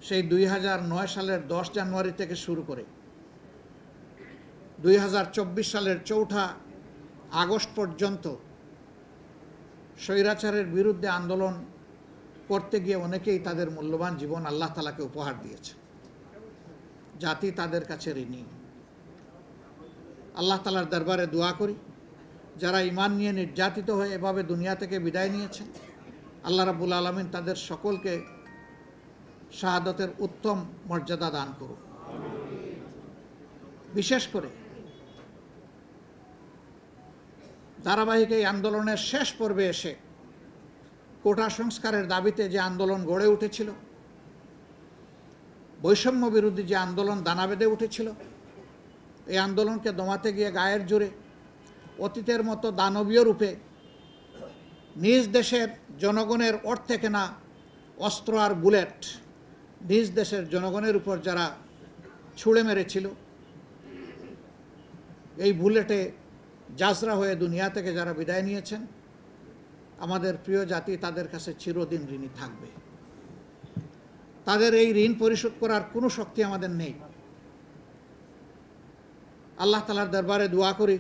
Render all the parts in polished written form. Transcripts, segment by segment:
সেই 2009 সালের 10 জানুয়ারি থেকে শুরু করে 2024 সালের 4 আগস্ট পর্যন্ত স্বৈরাচারের বিরুদ্ধে আন্দোলন করতে গিয়ে অনেকেই তাদের মূল্যবান জীবন আল্লাহ তাআলাকে উপহার দিয়েছে। জাতি তাদের কাছে ঋণী। আল্লাহ তাআলার দরবারে দোয়া করি, যারা ঈমান নিয়ে নির্যাতিত হয়ে এভাবে দুনিয়া থেকে বিদায় নিয়েছেন, আল্লাহ রাব্বুল আলামিন তাদের সকলকে শাহাদাতের উত্তম মর্যাদা দান করুন। বিশেষ করে ধারাবাহিক এই আন্দোলনের শেষ পর্বে এসে কোটা সংস্কারের দাবিতে যে আন্দোলন গড়ে উঠেছিল, বৈষম্য বিরোধী যে আন্দোলন দানা বেঁধে উঠেছিল, এই আন্দোলনকে দমাতে গিয়ে গায়ের জোরে অতীতের মতো দানবীয় রূপে নিজ দেশের জনগণের অর্থে কেনা অস্ত্র আর বুলেট নিজ দেশের জনগণের উপর যারা ছুঁড়ে মেরেছিল, এই বুলেটে জাজরা হয়ে দুনিয়া থেকে যারা বিদায় নিয়েছেন, আমাদের প্রিয় জাতি তাদের কাছে চিরদিন ঋণী থাকবে। তাদের এই ঋণ পরিশোধ করার কোনো শক্তি আমাদের নেই। আল্লাহ তাআলার দরবারে দোয়া করি,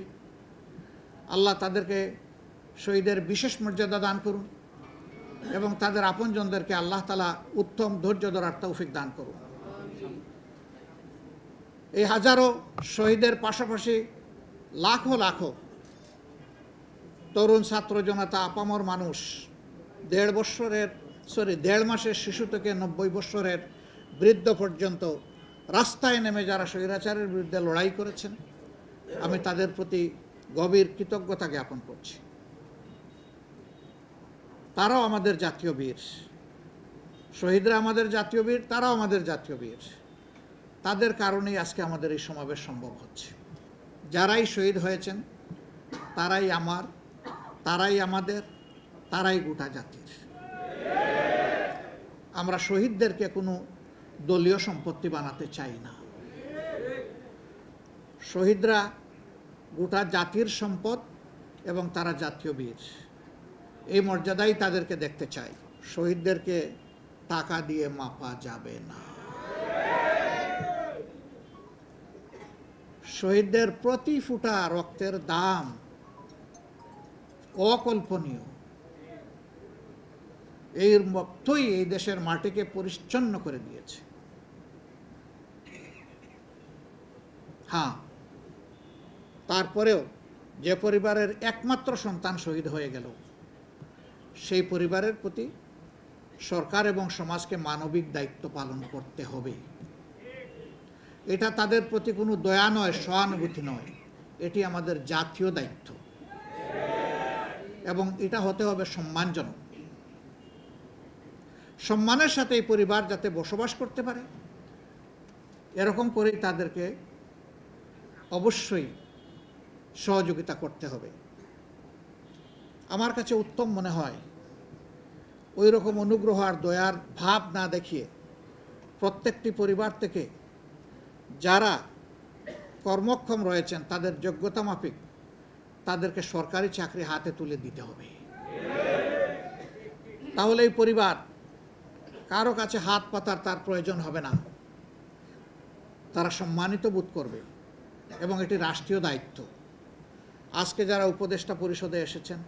আল্লাহ তাদেরকে শহীদের বিশেষ মর্যাদা দান করুন এবং তাদের আপনজনদেরকে আল্লাহ তাআলা উত্তম ধৈর্য ধরার তৌফিক দান করুন। এই হাজারো শহীদের পাশাপাশি লাখো লাখো তরুণ ছাত্র জনতা, আপামর মানুষ, 1.5 মাসের শিশু থেকে 90 বছরের বৃদ্ধ পর্যন্ত রাস্তায় নেমে যারা স্বৈরাচারের বিরুদ্ধে লড়াই করেছেন, আমি তাদের প্রতি গভীর কৃতজ্ঞতা জ্ঞাপন করছি। তারাও আমাদের জাতীয় বীর। শহীদরা আমাদের জাতীয় বীর, তারাও আমাদের জাতীয় বীর। তাদের কারণেই আজকে আমাদের এই সমাবেশ সম্ভব হচ্ছে। যারাই শহীদ হয়েছেন তারাই আমার, তারাই আমাদের, তারাই গোটা জাতির। আমরা শহীদদেরকে কোনো দলীয় সম্পত্তি বানাতে চাই না। শহীদরা গোটা জাতির সম্পদ এবং তারা জাতীয় বীর। এই মর্যাদাই তাদেরকে দেখতে চাই। শহীদদেরকে টাকা দিয়ে মাপা যাবে না। শহীদদের প্রতি ফোঁটা রক্তের দাম অকল্পনীয়। এই রক্তই এই দেশের মাটিকে পরিচ্ছন্ন করে দিয়েছে। হ্যাঁ, তারপরেও যে পরিবারের একমাত্র সন্তান শহীদ হয়ে গেল, সেই পরিবারের প্রতি সরকার এবং সমাজকে মানবিক দায়িত্ব পালন করতে হবে। এটা তাদের প্রতি কোনো দয়া নয়, সহানুভূতি নয়, এটি আমাদের জাতীয় দায়িত্ব এবং এটা হতে হবে সম্মানজনক। সম্মানের সাথে এই পরিবার যাতে বসবাস করতে পারে, এরকম করেই তাদেরকে অবশ্যই সহযোগিতা করতে হবে। আমার কাছে উত্তম মনে হয় ওই রকম অনুগ্রহ আর দয়ার ভাব না দেখিয়ে প্রত্যেকটি পরিবার থেকে যারা কর্মক্ষম রয়েছেন তাদের যোগ্যতা মাফিক তাদেরকে সরকারি চাকরি হাতে তুলে দিতে হবে। তাহলে এই পরিবার কারো কাছে হাত পাতার তার প্রয়োজন হবে না। তারা সম্মানিত বোধ করবে এবং এটি রাষ্ট্রীয় দায়িত্ব। আজকে যারা উপদেষ্টা পরিষদে এসেছেন,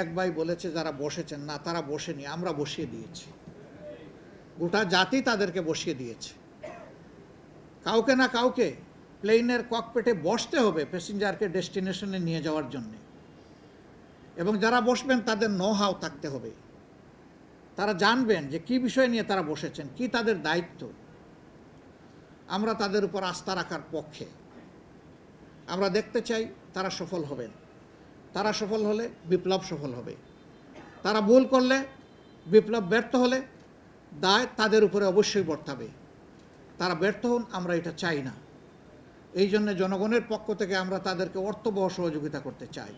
এক ভাই বলেছে যারা বসেছেন, না তারা বসেনি, আমরা বসিয়ে দিয়েছি। গোটা জাতি তাদেরকে বসিয়ে দিয়েছে। কাউকে না কাউকে প্লেনের ককপিটে বসতে হবে প্যাসেঞ্জারকে ডেস্টিনেশনে নিয়ে যাওয়ার জন্যে, এবং যারা বসবেন তাদের নো হাউ থাকতে হবে। তারা জানবেন যে কী বিষয় নিয়ে তারা বসেছেন, কি তাদের দায়িত্ব। আমরা তাদের উপর আস্থা রাখার পক্ষে। আমরা দেখতে চাই তারা সফল হবেন। তারা সফল হলে বিপ্লব সফল হবে। তারা ভুল করলে, বিপ্লব ব্যর্থ হলে দায় তাদের উপরে অবশ্যই বর্তাবে। তারা ব্যর্থ হন, আমরা এটা চাই না। এই জন্য জনগণের পক্ষ থেকে আমরা তাদেরকে অর্থবহ সহযোগিতা করতে চাই।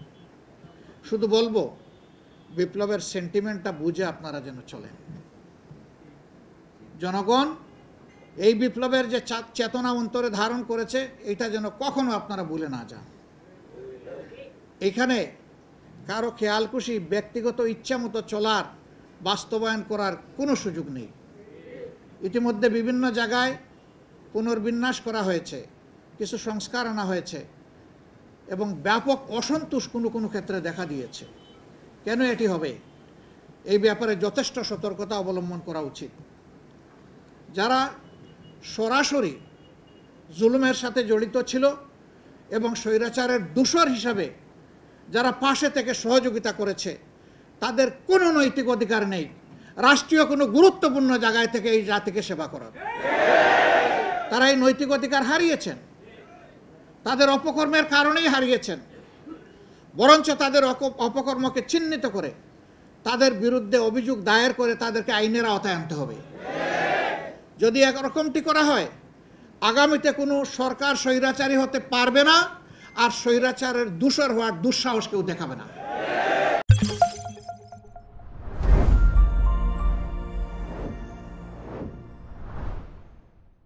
শুধু বলবো, বিপ্লবের সেন্টিমেন্টটা বুঝে আপনারা যেন চলেন। জনগণ এই বিপ্লবের যে চেতনা অন্তরে ধারণ করেছে, এটা যেন কখনো আপনারা ভুলে না যান। এখানে কারো খেয়ালখুশি ব্যক্তিগত ইচ্ছা মতো চলার, বাস্তবায়ন করার কোনো সুযোগ নেই। ইতিমধ্যে বিভিন্ন জায়গায় পুনর্বিন্যাস করা হয়েছে, কিছু সংস্কার আনা হয়েছে এবং ব্যাপক অসন্তোষ কোনো কোনো ক্ষেত্রে দেখা দিয়েছে। কেন এটি হবে? এই ব্যাপারে যথেষ্ট সতর্কতা অবলম্বন করা উচিত। যারা সরাসরি জুলুমের সাথে জড়িত ছিল এবং স্বৈরাচারের দূষর হিসাবে যারা পাশে থেকে সহযোগিতা করেছে, তাদের কোনো নৈতিক অধিকার নেই রাষ্ট্রীয় কোনো গুরুত্বপূর্ণ জায়গায় থেকে এই জাতিকে সেবা করার। তারা এই নৈতিক অধিকার হারিয়েছেন, তাদের অপকর্মের কারণেই হারিয়েছেন। বরঞ্চ তাদের অপকর্মকে চিহ্নিত করে তাদের বিরুদ্ধে অভিযোগ দায়ের করে তাদেরকে আইনের আওতায় আনতে হবে। যদি একরকমটি করা হয়, আগামীতে কোনো সরকার স্বৈরাচারী হতে পারবে না, আর স্বৈরাচারের দূষর হওয়ার দুঃসাহস কেউ দেখাবে না।